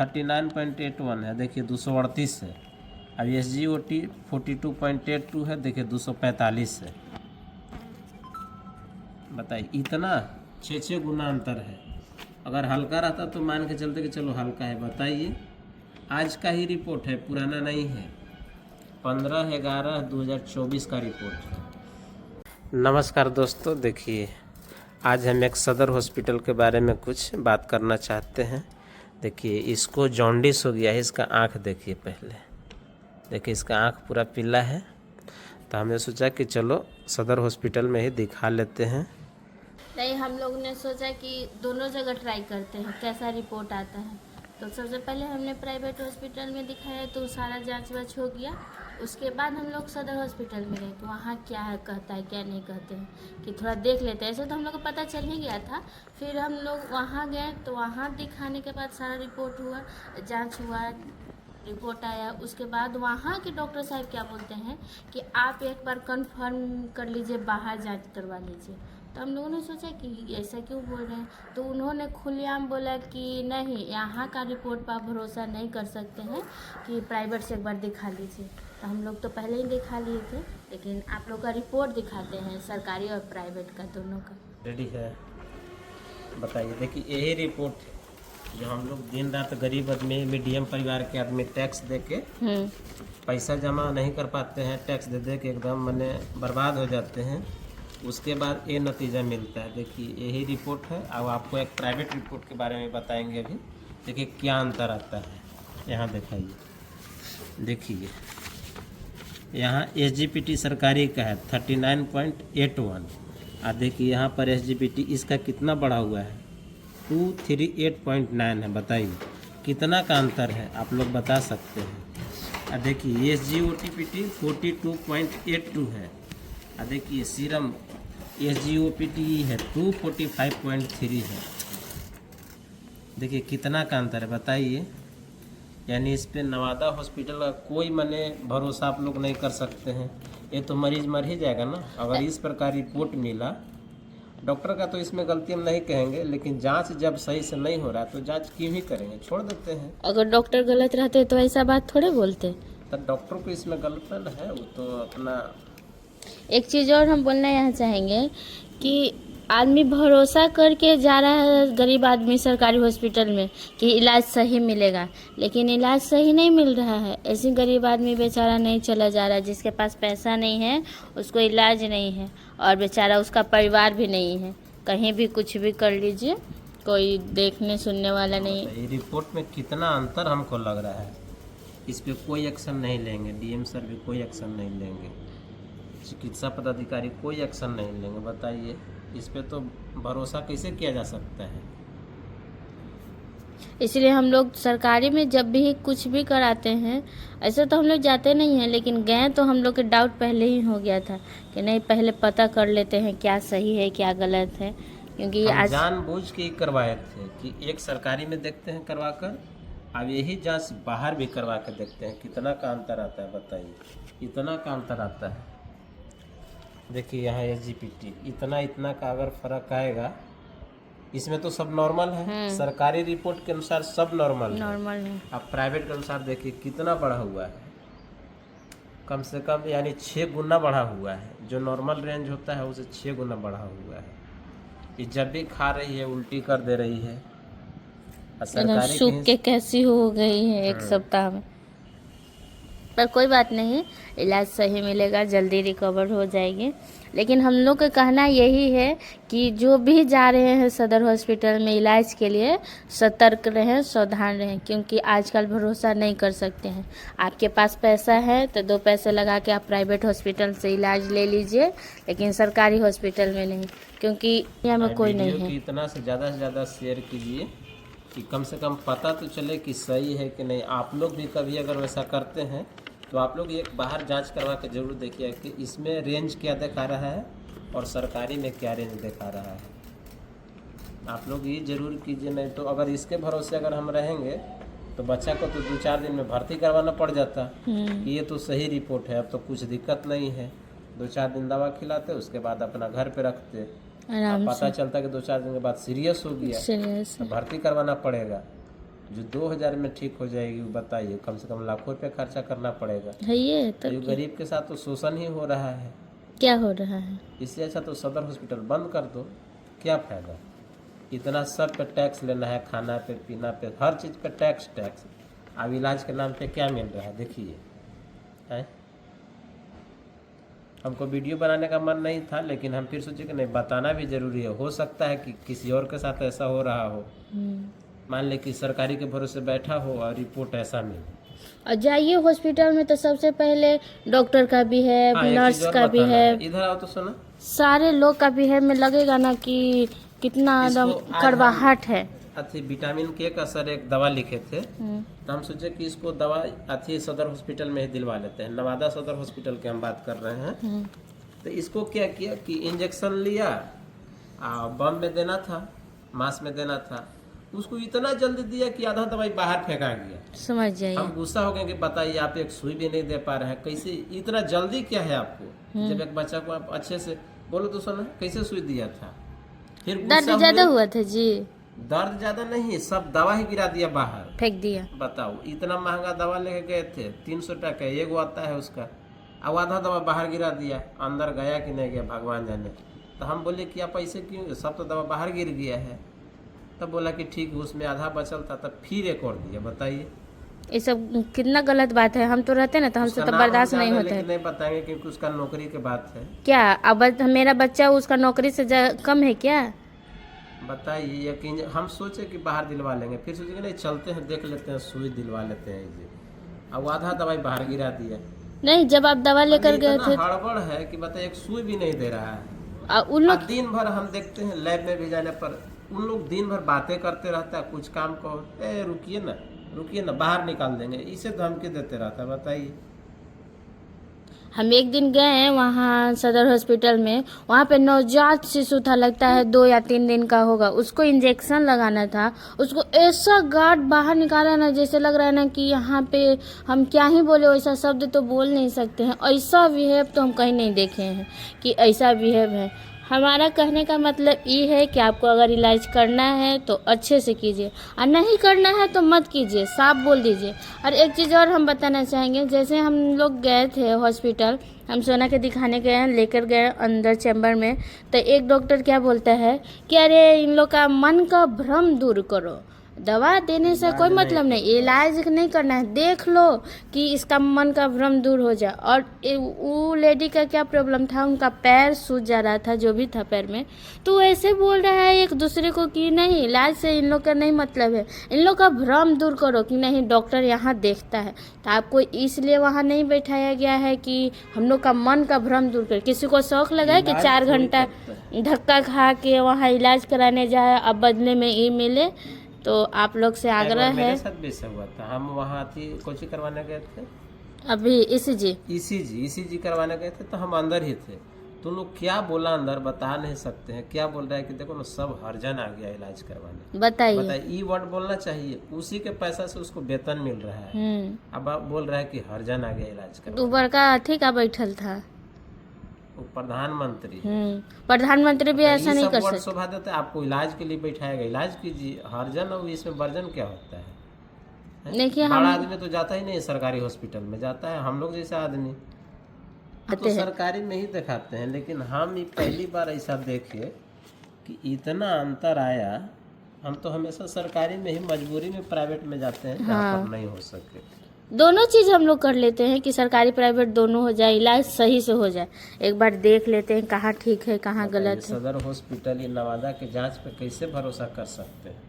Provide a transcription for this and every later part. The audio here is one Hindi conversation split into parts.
39.81 है, देखिए 238 है। अब SGOT 42.82 है, देखिए 245 है। बताइए, इतना 6 गुना अंतर है। अगर हल्का रहता तो मान के चलते कि चलो हल्का है। बताइए, आज का ही रिपोर्ट है, पुराना नहीं है, 15/11/2024 का रिपोर्ट है। नमस्कार दोस्तों, देखिए आज हम एक सदर हॉस्पिटल के बारे में कुछ बात करना चाहते हैं। देखिए, इसको जॉन्डिस हो गया है, इसका आँख देखिए पहले, देखिए इसका आँख पूरा पीला है। तो हमने सोचा कि चलो सदर हॉस्पिटल में ही दिखा लेते हैं। नहीं, हम लोग ने सोचा कि दोनों जगह ट्राई करते हैं कैसा रिपोर्ट आता है। तो सबसे पहले हमने प्राइवेट हॉस्पिटल में दिखाया तो सारा जांच वाच हो गया। उसके बाद हम लोग सदर हॉस्पिटल में गए तो वहाँ क्या है कहता है क्या नहीं कहते हैं कि थोड़ा देख लेते हैं। ऐसे तो हम लोग को पता चल ही गया था। फिर हम लोग वहाँ गए तो वहाँ दिखाने के बाद सारा रिपोर्ट हुआ, जाँच हुआ, रिपोर्ट आया। उसके बाद वहाँ के डॉक्टर साहब क्या बोलते हैं कि आप एक बार कंफर्म कर लीजिए, बाहर जांच करवा लीजिए। तो हम लोगों ने सोचा कि ऐसा क्यों बोल रहे हैं, तो उन्होंने खुलेआम बोला कि नहीं, यहाँ का रिपोर्ट पर आप भरोसा नहीं कर सकते हैं, कि प्राइवेट से एक बार दिखा लीजिए। तो हम लोग तो पहले ही दिखा लिए थे, लेकिन आप लोग का रिपोर्ट दिखाते हैं, सरकारी और प्राइवेट का दोनों का। रेडी है? बताइए, देखिए यही रिपोर्ट है जो हम लोग दिन रात गरीब आदमी, मीडियम परिवार के आदमी टैक्स दे के पैसा जमा नहीं कर पाते हैं, टैक्स दे दे के एकदम मने बर्बाद हो जाते हैं। उसके बाद ये नतीजा मिलता है। देखिए यही रिपोर्ट है। अब आपको एक प्राइवेट रिपोर्ट के बारे में बताएंगे अभी। देखिए क्या अंतर आता है, यहाँ दिखाइए। देखिए यहाँ SGPT सरकारी का है 39.81। और देखिए यहाँ पर SGPT इसका कितना बढ़ा हुआ है, 238.9 है। बताइए कितना का अंतर है, आप लोग बता सकते हैं। और देखिए SGOTPT 42.82 है। और देखिए सीरम SGOPT है 245.3 है। देखिए कितना का अंतर है, बताइए। यानी इस पे नवादा हॉस्पिटल का कोई मने भरोसा आप लोग नहीं कर सकते हैं। ये तो मरीज मर ही जाएगा ना अगर इस प्रकार रिपोर्ट मिला। डॉक्टर का तो इसमें गलती हम नहीं कहेंगे, लेकिन जांच जब सही से नहीं हो रहा तो जांच क्यों ही करेंगे, छोड़ देते हैं। अगर डॉक्टर गलत रहते तो ऐसा बात थोड़े बोलते। तो डॉक्टर को इसमें गलत है, वो तो अपना। एक चीज़ और हम बोलना यहाँ चाहेंगे कि आदमी भरोसा करके जा रहा है, गरीब आदमी, सरकारी हॉस्पिटल में कि इलाज सही मिलेगा, लेकिन इलाज सही नहीं मिल रहा है। ऐसे गरीब आदमी बेचारा नहीं चला जा रहा है, जिसके पास पैसा नहीं है उसको इलाज नहीं है, और बेचारा उसका परिवार भी नहीं है। कहीं भी कुछ भी कर लीजिए, कोई देखने सुनने वाला नहीं। ये रिपोर्ट में कितना अंतर हमको लग रहा है। इस पे कोई एक्शन नहीं लेंगे, DM सर भी कोई एक्शन नहीं लेंगे, चिकित्सा पदाधिकारी कोई एक्शन नहीं लेंगे। बताइए इस पे तो भरोसा कैसे किया जा सकता है। इसलिए हम लोग सरकारी में जब भी कुछ भी कराते हैं, ऐसे तो हम लोग जाते नहीं हैं, लेकिन गए तो हम लोग के डाउट पहले ही हो गया था कि नहीं, पहले पता कर लेते हैं क्या सही है क्या गलत है। क्योंकि हम आज जानबूझ के करवाए थे कि एक सरकारी में देखते हैं करवा कर, अब यही जांच बाहर भी करवा कर देखते हैं कितना का अंतर आता है। बताइए इतना का अंतर आता है। देखिए यहाँ SGPT इतना का अगर फर्क आएगा, इसमें तो सब नॉर्मल है। सरकारी रिपोर्ट के अनुसार सब नॉर्मल नहीं। अब प्राइवेट के अनुसार देखिए कितना बढ़ा हुआ है, कम से कम यानी 6 गुना बढ़ा हुआ है। जो नॉर्मल रेंज होता है उसे 6 गुना बढ़ा हुआ है। ये जब भी खा रही है उल्टी कर दे रही है। सरकारी सूख के कैसी हो गई है एक सप्ताह में। पर कोई बात नहीं, इलाज सही मिलेगा, जल्दी रिकवर हो जाएगी। लेकिन हम लोग का कहना यही है कि जो भी जा रहे हैं सदर हॉस्पिटल में इलाज के लिए, सतर्क रहें, सावधान रहें, क्योंकि आजकल भरोसा नहीं कर सकते हैं। आपके पास पैसा है तो 2 पैसे लगा के आप प्राइवेट हॉस्पिटल से इलाज ले लीजिए, लेकिन सरकारी हॉस्पिटल में नहीं, क्योंकि यहाँ में कोई नहीं है। इतना से ज़्यादा शेयर कीजिए कि कम से कम पता तो चले कि सही है कि नहीं। आप लोग भी कभी अगर वैसा करते हैं तो आप लोग एक बाहर जांच करवा के ज़रूर देखिए कि इसमें रेंज क्या दिखा रहा है और सरकारी में क्या रेंज दिखा रहा है। आप लोग ये ज़रूर कीजिए, नहीं तो अगर इसके भरोसे अगर हम रहेंगे तो बच्चा को तो 2-4 दिन में भर्ती करवाना पड़ जाता कि ये तो सही रिपोर्ट है, अब तो कुछ दिक्कत नहीं है। 2-4 दिन दवा खिलाते, उसके बाद अपना घर पे रखते। पता चलता कि 2-4 दिन के बाद सीरियस हो गया तो भर्ती करवाना पड़ेगा। जो 2000 में ठीक हो जाएगी, वो बताइए, कम से कम लाखों रुपये खर्चा करना पड़ेगा। है ये तो तो गरीब के साथ तो शोषण ही हो रहा है। क्या हो रहा है? इससे अच्छा तो सदर हॉस्पिटल बंद कर दो, क्या फ़ायदा। इतना सब पे टैक्स लेना है, खाना पे, पीना पे, हर चीज़ पे टैक्स। अब इलाज के नाम पे क्या मिल रहा है देखिए, है। हमको वीडियो बनाने का मन नहीं था, लेकिन हम फिर सोचे कि नहीं, बताना भी ज़रूरी है। हो सकता है कि किसी और के साथ ऐसा हो रहा हो। मान ले कि सरकारी के भरोसे बैठा हो और रिपोर्ट ऐसा मिले। और जाइए हॉस्पिटल में तो सबसे पहले डॉक्टर का भी है, हाँ, एक नर्स चीज़ और का भी बताना है, इधर आओ तो सुनो। सारे लोग का भी है। में लगेगा ना कि कितना एकदम इसको आज कड़वाहट है। अथी विटामिन के का सर एक दवा लिखे थे, तो हम सोचे कि इसको दवा अथी सदर हॉस्पिटल में ही दिलवा लेते हैं। नवादा सदर हॉस्पिटल की हम बात कर रहे हैं। तो इसको क्या किया कि इंजेक्शन लिया, बम में देना था, मांस में देना था, उसको इतना जल्दी दिया कि आधा दवाई बाहर फेंका गया। समझ जाइए। हम गुस्सा हो गए कि बताइए, आप एक सुई भी नहीं दे पा रहे हैं, कैसे इतना जल्दी क्या है आपको। जब एक बच्चा को आप अच्छे से बोलो तो सुनो, कैसे सुई दिया था। फिर दर्द ज्यादा हुआ था जी? दर्द ज्यादा नहीं, सब दवा ही गिरा दिया बाहर, फेंक दिया। बताओ, इतना महंगा दवा लेके गए थे, 300 टका एगो आता है उसका। अब आधा दवा बाहर गिरा दिया, अंदर गया कि नहीं गया भगवान जाने। तो हम बोले कि आप ऐसे क्यों, सब तो दवा बाहर गिर गया है। तब बोला कि ठीक, उसमें आधा बचल था, तब फिर एक और दिया। बताइए ये सब कितना गलत बात है। हम तो रहते ना तो हमसे तो बर्दाश्त नहीं होता है। नहीं बताएंगे क्योंकि उसका नौकरी के बात है। क्या अब मेरा बच्चा उसका नौकरी से कम है क्या? बताइए। यकीन हम सोचे कि बाहर दिलवा लेंगे, फिर सोचे कि नहीं, चलते हैं देख लेते हैं, सुई दिलवा लेते हैं जी। अब आधा दवाई बाहर गिरा दिया। नहीं, जब आप दवा लेकर गए थे हड़बड़ है कि बताइए, एक सुई भी नहीं दे रहा है। उन लोग दिन भर हम देखते हैं लैब में भी जाने पर उन लोग दिन भर बातें करते रहता है, कुछ काम को रुकिए ना बाहर निकाल देंगे, इसे धमकी देते रहता है। बताइए। हम एक दिन गए हैं वहाँ सदर हॉस्पिटल में, वहाँ पे नवजात शिशु था, लगता है 2 या 3 दिन का होगा। उसको इंजेक्शन लगाना था, उसको ऐसा गार्ड बाहर निकाला ना, जैसे लग रहा है ना कि यहाँ पे हम क्या ही बोले, वैसा शब्द तो बोल नहीं सकते हैं। ऐसा बिहेव तो हम कहीं नहीं देखे हैं कि ऐसा बिहेव है। हमारा कहने का मतलब ये है कि आपको अगर इलाज करना है तो अच्छे से कीजिए, और नहीं करना है तो मत कीजिए, साफ बोल दीजिए। और एक चीज़ और हम बताना चाहेंगे, जैसे हम लोग गए थे हॉस्पिटल, हम सोना के दिखाने गए, लेकर गए अंदर चैम्बर में, तो एक डॉक्टर क्या बोलता है कि अरे इन लोग का मन का भ्रम दूर करो। दवा देने से कोई मतलब नहीं, इलाज नहीं करना है, देख लो कि इसका मन का भ्रम दूर हो जाए। और वो लेडी का क्या प्रॉब्लम था, उनका पैर सूज जा रहा था, जो भी था पैर में, तो ऐसे बोल रहा है एक दूसरे को कि नहीं, इलाज से इन लोग का नहीं मतलब है, इन लोग का भ्रम दूर करो कि नहीं डॉक्टर यहाँ देखता है। तो आपको इसलिए वहाँ नहीं बैठाया गया है कि हम लोग का मन का भ्रम दूर करे। किसी को शौक लगा है कि 4 घंटा धक्का खा के वहाँ इलाज कराने जाए, अब बदले में ये मिले। तो आप लोग से आग्रह है। मेरे साथ भी ऐसा हुआ था, हम वहाँ थी कोचिंग करवाने गए थे, अभी ईसीजी करवाने गए थे, तो हम अंदर ही थे। तो लोग क्या बोला अंदर बता नहीं सकते हैं, क्या बोल रहा है कि देखो ना, सब हरजन आ गया इलाज करवाने। बताइए, ई वर्ड बोलना चाहिए, उसी के पैसा से उसको वेतन मिल रहा है। अब आप बोल रहा है कि हरजन आ गया इलाज करवाने। तो बड़का ठीक है, बैठल था प्रधानमंत्री भी ऐसा नहीं कर सकते। शोभा देता है, आपको इलाज के लिए बैठाएगा, इलाज कीजिए। हरजन और इसमें वर्जन क्या होता है? देखिए, बड़ा आदमी तो जाता ही नहीं सरकारी हॉस्पिटल में, जाता है हम लोग जैसा आदमी तो सरकारी में ही दिखाते हैं। लेकिन हम पहली बार ऐसा देखे कि इतना अंतर आया। हम तो हमेशा सरकारी में ही, मजबूरी में प्राइवेट में जाते हैं जहाँ पर नहीं हो सके। दोनों चीज़ हम लोग कर लेते हैं कि सरकारी प्राइवेट दोनों हो जाए, इलाज सही से हो जाए। एक बार देख लेते हैं कहाँ ठीक है कहाँ गलत है। सदर हॉस्पिटल नवादा के जांच पे कैसे भरोसा कर सकते हैं?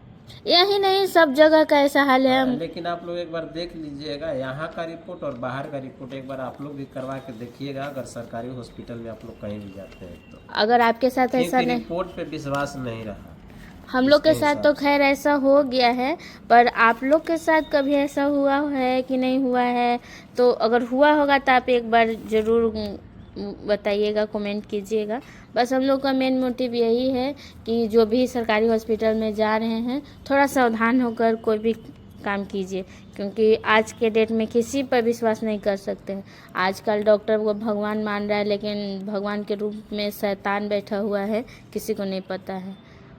यही नहीं, सब जगह का ऐसा हाल है। लेकिन आप लोग एक बार देख लीजिएगा, यहाँ का रिपोर्ट और बाहर का रिपोर्ट एक बार आप लोग भी करवा के देखिएगा, अगर सरकारी हॉस्पिटल में आप लोग कहीं भी जाते हैं तो। अगर आपके साथ ऐसा नहीं, रिपोर्ट पे विश्वास नहीं रहा, हम लोग के साथ तो खैर ऐसा हो गया है, पर आप लोग के साथ कभी ऐसा हुआ है कि नहीं हुआ है? तो अगर हुआ होगा तो आप एक बार ज़रूर बताइएगा, कमेंट कीजिएगा। बस हम लोग का मेन मोटिव यही है कि जो भी सरकारी हॉस्पिटल में जा रहे हैं, थोड़ा सावधान होकर कोई भी काम कीजिए, क्योंकि आज के डेट में किसी पर विश्वास नहीं कर सकते हैं। आजकल डॉक्टर को भगवान मान रहा है, लेकिन भगवान के रूप में शैतान बैठा हुआ है, किसी को नहीं पता है।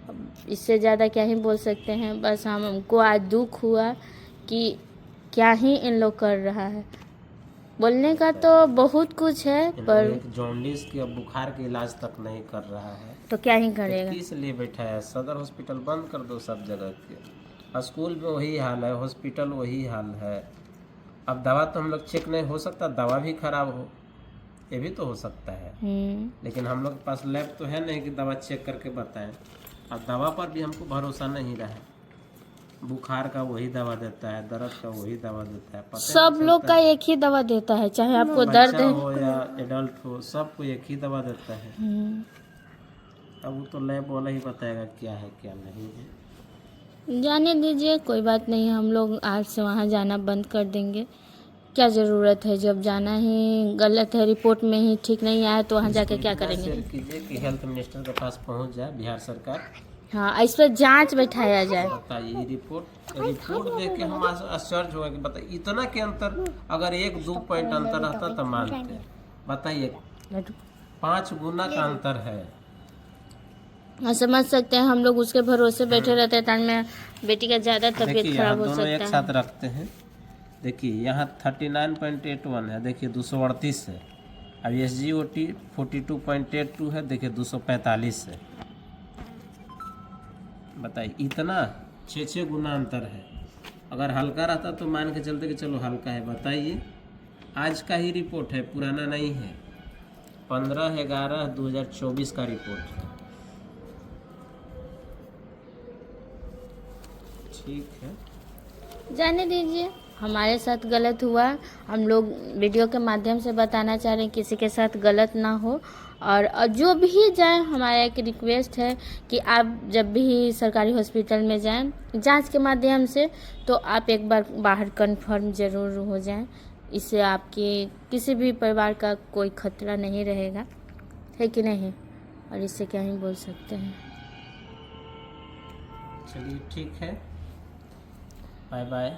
अब इससे ज़्यादा क्या ही बोल सकते हैं। बस हमको आज दुख हुआ कि क्या ही इन लोग कर रहा है। बोलने का तो बहुत कुछ है पर एक जॉन्डिस की अब बुखार के इलाज तक नहीं कर रहा है तो क्या ही करेगा। किस लिए बैठा है? सदर हॉस्पिटल बंद कर दो सब जगह के। स्कूल में वही हाल है, हॉस्पिटल वही हाल है। अब दवा तो हम लोग चेक नहीं हो सकता, दवा भी खराब हो, ये भी तो हो सकता है। लेकिन हम लोग के पास लैब तो है नहीं कि दवा चेक करके बताएं। अब दवा पर भी हमको भरोसा नहीं रहा है। बुखार का वही दवा देता है, दर्द का वही दवा देता है, पता सब लोग का एक ही दवा देता है, चाहे आपको दर्द बच्चा है हो या एडल्ट हो, सबको एक ही दवा देता है। अब वो तो लैब वाला ही बताएगा क्या है क्या नहीं है। जाने दीजिए, कोई बात नहीं। हम लोग आज से वहाँ जाना बंद कर देंगे। क्या ज़रूरत है, जब जाना ही गलत है, रिपोर्ट में ही ठीक नहीं आया तो वहाँ जाके क्या करेंगे। शेयर कीजिए कि हेल्थ मिनिस्टर के पास पहुंच जाए बिहार सरकार। हाँ, इस पर जांच बैठाया जाए। बताइए, रिपोर्ट देख के हम आश्चर्य हो गए कि बताइए इतना के अंतर। अगर 1-2 पॉइंट अंतर रहता तो मानते हैं, बताइए 5 गुना का अंतर है। समझ सकते हैं, हम लोग उसके भरोसे बैठे रहते हैं, ताकि में बेटी का ज़्यादा तबीयत खराब हो सकता है। एक साथ रखते हैं, देखिए यहाँ 39.81 है, देखिए 238 है। अब SGOT 42.82 है, देखिए 245 है। बताइए इतना 6 गुना अंतर है। अगर हल्का रहता तो मान के चलते कि चलो हल्का है। बताइए आज का ही रिपोर्ट है, पुराना नहीं है। 15/11/2024 का रिपोर्ट है। ठीक है, जाने दीजिए, हमारे साथ गलत हुआ। हम लोग वीडियो के माध्यम से बताना चाह रहे हैं किसी के साथ गलत ना हो। और जो भी जाए, हमारा एक रिक्वेस्ट है कि आप जब भी सरकारी हॉस्पिटल में जाएं जांच के माध्यम से, तो आप एक बार बाहर कंफर्म ज़रूर हो जाएं। इससे आपके किसी भी परिवार का कोई खतरा नहीं रहेगा, है कि नहीं। और इससे क्या ही बोल सकते हैं। चलिए ठीक है, बाय बाय।